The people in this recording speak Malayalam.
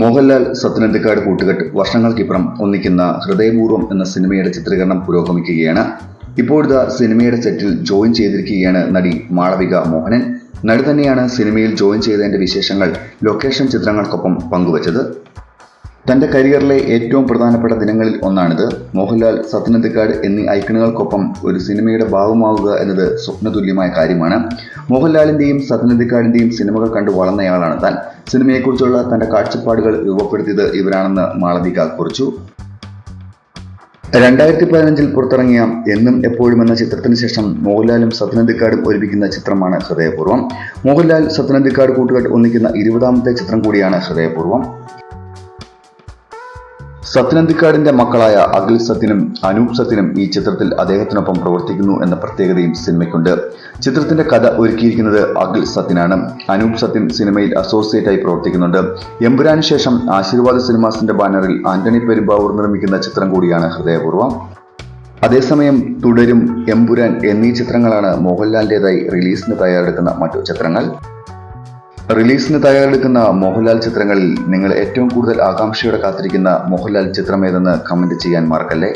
മോഹൻലാൽ സത്യനന്ദിക്കാട് കൂട്ടുകെട്ട് വർഷങ്ങൾക്കിപ്പുറം ഒന്നിക്കുന്ന ഹൃദയപൂർവ്വം എന്ന സിനിമയുടെ ചിത്രീകരണം പുരോഗമിക്കുകയാണ്. ഇപ്പോഴത്തെ സിനിമയുടെ സെറ്റിൽ ജോയിൻ ചെയ്തിരിക്കുകയാണ് നടി മാളവിക മോഹനൻ. നടി തന്നെയാണ് സിനിമയിൽ ജോയിൻ ചെയ്തതിന്റെ വിശേഷങ്ങൾ ലൊക്കേഷൻ ചിത്രങ്ങൾക്കൊപ്പം പങ്കുവച്ചത്. തന്റെ കരിയറിലെ ഏറ്റവും പ്രധാനപ്പെട്ട ദിനങ്ങളിൽ ഒന്നാണിത്. മോഹൻലാൽ, സത്യനന്ദിക്കാട് എന്നീ ഐക്കണുകൾക്കൊപ്പം ഒരു സിനിമയുടെ ഭാഗമാവുക എന്നത് സ്വപ്നതുല്യമായ കാര്യമാണ്. മോഹൻലാലിന്റെയും സത്യനന്ദിക്കാടിന്റെയും സിനിമകൾ കണ്ടു വളർന്നയാളാണ് താൻ. സിനിമയെക്കുറിച്ചുള്ള തന്റെ കാഴ്ചപ്പാടുകൾ രൂപപ്പെടുത്തിയത് ഇവരാണെന്ന് മാളവിക കുറിച്ചു. 2015 പുറത്തിറങ്ങിയ എന്നും എപ്പോഴും എന്ന ചിത്രത്തിന് ശേഷം മോഹൻലാലും സത്യനന്ദിക്കാടും ഒരുമിക്കുന്ന ചിത്രമാണ് ഹൃദയപൂർവ്വം. മോഹൻലാൽ സത്യനന്ദിക്കാട് കൂട്ടുകെട്ട് ഒന്നിക്കുന്ന 20ാമത്തെ ചിത്രം കൂടിയാണ് ഹൃദയപൂർവ്വം. സത്യനന്ദിക്കാടിന്റെ മക്കളായ അഖിൽ സത്യനും അനൂപ് സത്യനും ഈ ചിത്രത്തിൽ അദ്ദേഹത്തിനൊപ്പം പ്രവർത്തിക്കുന്നു എന്ന പ്രത്യേകതയും സിനിമയ്ക്കുണ്ട്. ചിത്രത്തിന്റെ കഥ ഒരുക്കിയിരിക്കുന്നത് അഖിൽ സത്യനാണ്. അനൂപ് സത്യൻ സിനിമയിൽ അസോസിയേറ്റ് ആയി പ്രവർത്തിക്കുന്നുണ്ട്. എമ്പുരാന് ശേഷം ആശീർവാദ് സിനിമാസിന്റെ ബാനറിൽ ആന്റണി പെരുമ്പാവൂർ നിർമ്മിക്കുന്ന ചിത്രം കൂടിയാണ് ഹൃദയപൂർവ്വം. അതേസമയം തുടരും, എമ്പുരാൻ എന്നീ ചിത്രങ്ങളാണ് മോഹൻലാലിന്റേതായി റിലീസിന് തയ്യാറെടുക്കുന്ന മറ്റു ചിത്രങ്ങൾ. റിലീസിന് തയ്യാറെടുക്കുന്ന മോഹൻലാൽ ചിത്രങ്ങളിൽ നിങ്ങൾ ഏറ്റവും കൂടുതൽ ആകാംക്ഷയോടെ കാത്തിരിക്കുന്ന മോഹൻലാൽ ചിത്രമേതെന്ന് കമന്റ് ചെയ്യാൻ മറക്കല്ലേ.